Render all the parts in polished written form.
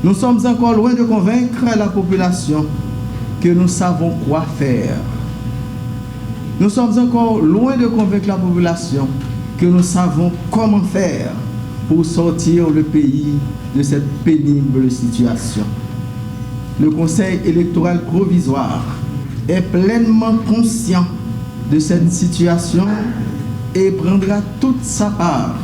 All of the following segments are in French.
Nous sommes encore loin de convaincre la population que nous savons quoi faire. Nous sommes encore loin de convaincre la population que nous savons comment faire pour sortir le pays de cette pénible situation. Le Conseil électoral provisoire est pleinement conscient de cette situation et prendra toute sa part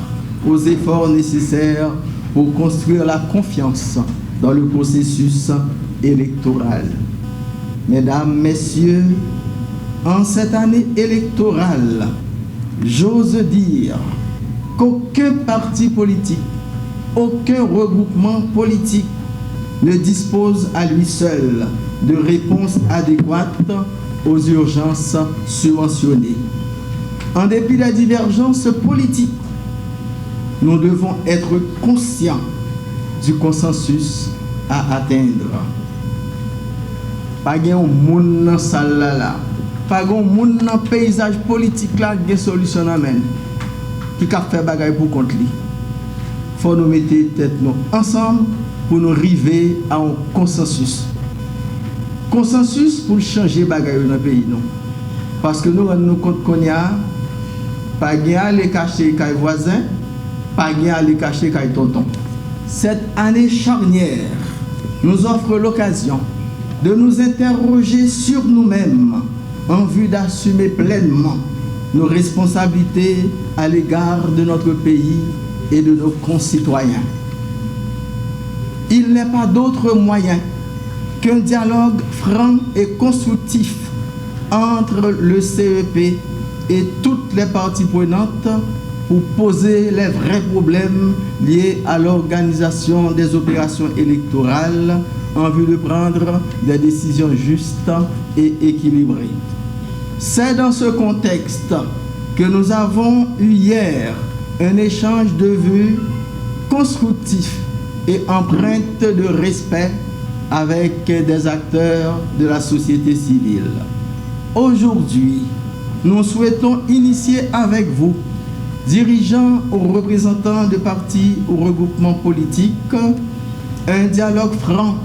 aux efforts nécessaires pour construire la confiance dans le processus électoral. Mesdames, Messieurs, en cette année électorale, j'ose dire qu'aucun parti politique, aucun regroupement politique ne dispose à lui seul de réponses adéquates aux urgences subventionnées. En dépit des divergences politiques, nous devons être conscients du consensus à atteindre. Pas de monde dans la salle là, pas de monde dans le paysage politique là, des solutions amène qui a fait bagaille pour contre lui. Il faut nous mettre tête nous ensemble pour nous arriver à un consensus. Consensus pour changer bagaille dans le pays non. Parce que nous rendons compte qu'on y a pas de aller cacher les voisins, pas de aller cacher les tontons. Cette année charnière nous offre l'occasion de nous interroger sur nous-mêmes en vue d'assumer pleinement nos responsabilités à l'égard de notre pays et de nos concitoyens. Il n'est pas d'autre moyen qu'un dialogue franc et constructif entre le CEP et toutes les parties prenantes pour poser les vrais problèmes liés à l'organisation des opérations électorales en vue de prendre des décisions justes et équilibrées. C'est dans ce contexte que nous avons eu hier un échange de vues constructif et empreinte de respect avec des acteurs de la société civile. Aujourd'hui, nous souhaitons initier avec vous, dirigeants ou représentants de partis ou regroupements politiques, un dialogue franc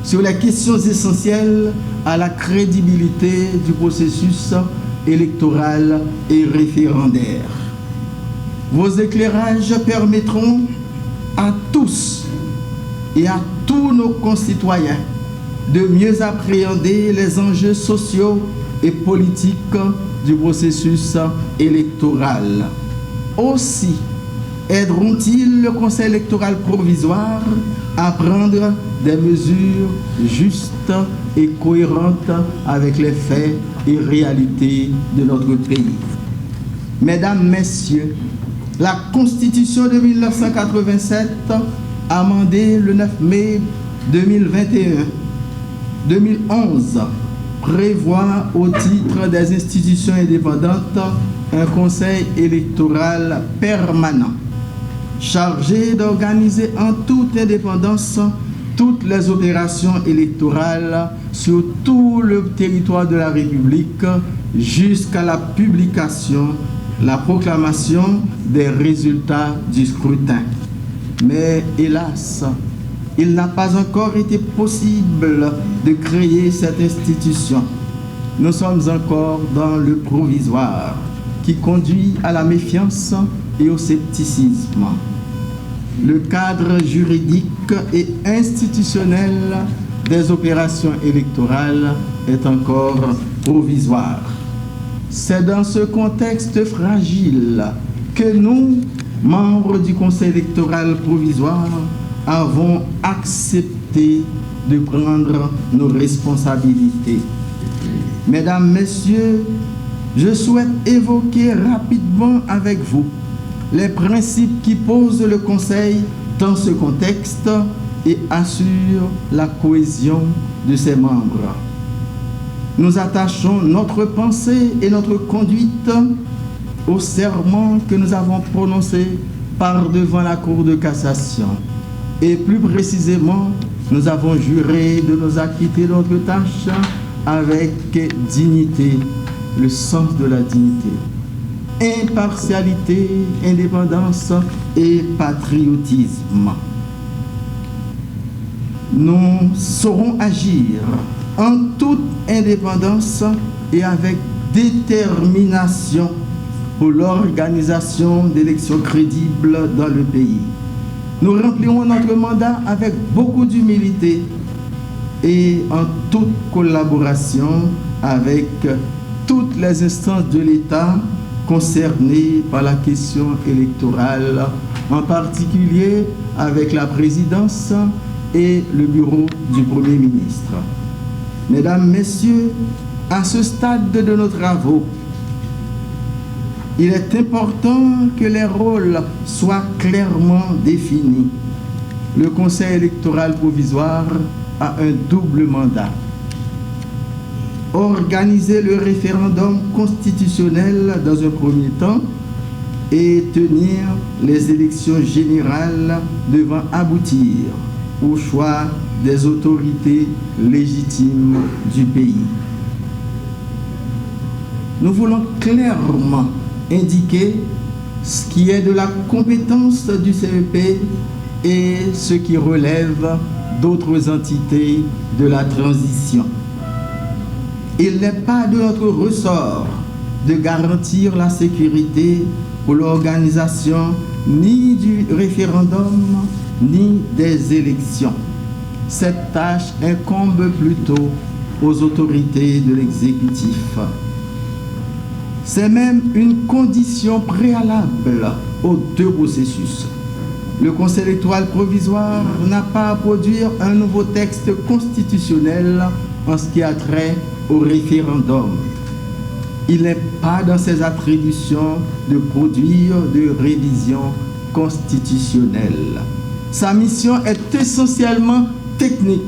sur les questions essentielles à la crédibilité du processus électoral et référendaire. Vos éclairages permettront à tous et à tous nos concitoyens de mieux appréhender les enjeux sociaux et politiques du processus électoral. Aussi, aideront-ils le Conseil électoral provisoire à prendre des mesures justes et cohérentes avec les faits et réalités de notre pays. Mesdames, Messieurs, la Constitution de 1987, amendée le 9 mai 2011, prévoit au titre des institutions indépendantes un conseil électoral permanent, chargé d'organiser en toute indépendance toutes les opérations électorales sur tout le territoire de la République jusqu'à la publication, la proclamation des résultats du scrutin. Mais hélas, il n'a pas encore été possible de créer cette institution. Nous sommes encore dans le provisoire qui conduit à la méfiance et au scepticisme. Le cadre juridique et institutionnel des opérations électorales est encore provisoire. C'est dans ce contexte fragile que nous, membres du Conseil électoral provisoire, avons accepté de prendre nos responsabilités. Mesdames, Messieurs, je souhaite évoquer rapidement avec vous les principes qui posent le Conseil dans ce contexte et assurent la cohésion de ses membres. Nous attachons notre pensée et notre conduite au serment que nous avons prononcé par devant la Cour de cassation. Et plus précisément, nous avons juré de nous acquitter de notre tâche avec dignité, le sens de la dignité, impartialité, indépendance et patriotisme. nous saurons agir en toute indépendance et avec détermination pour l'organisation d'élections crédibles dans le pays. Nous remplirons notre mandat avec beaucoup d'humilité et en toute collaboration avec toutes les instances de l'État concernées par la question électorale, en particulier avec la présidence et le bureau du Premier ministre. Mesdames, Messieurs, à ce stade de nos travaux, il est important que les rôles soient clairement définis. Le Conseil électoral provisoire a un double mandat. Organiser le référendum constitutionnel dans un premier temps et tenir les élections générales devant aboutir au choix des autorités légitimes du pays. Nous voulons clairement indiquer ce qui est de la compétence du CEP et ce qui relève d'autres entités de la transition. Il n'est pas de notre ressort de garantir la sécurité pour l'organisation ni du référendum ni des élections. Cette tâche incombe plutôt aux autorités de l'exécutif. C'est même une condition préalable aux deux processus. Le Conseil électoral provisoire n'a pas à produire un nouveau texte constitutionnel en ce qui a trait au référendum. Il n'est pas dans ses attributions de produire de révision constitutionnelle. Sa mission est essentiellement technique: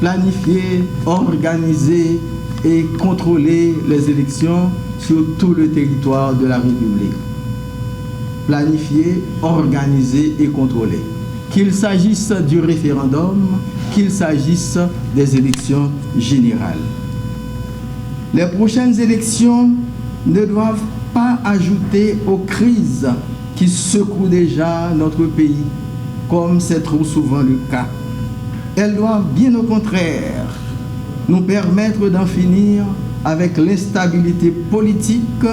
planifier, organiser et contrôler les élections sur tout le territoire de la République. Planifier, organiser et contrôler. Qu'il s'agisse du référendum, qu'il s'agisse des élections générales. Les prochaines élections ne doivent pas ajouter aux crises qui secouent déjà notre pays, comme c'est trop souvent le cas. Elles doivent bien au contraire nous permettre d'en finir avec l'instabilité politique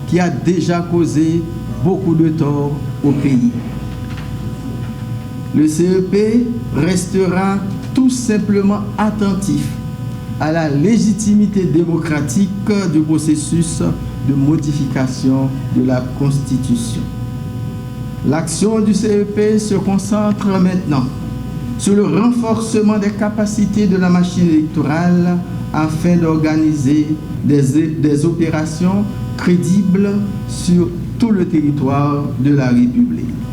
qui a déjà causé beaucoup de tort au pays. Le CEP restera tout simplement attentif à la légitimité démocratique du processus de modification de la Constitution. L'action du CEP se concentre maintenant sur le renforcement des capacités de la machine électorale afin d'organiser des opérations crédibles sur tout le territoire de la République.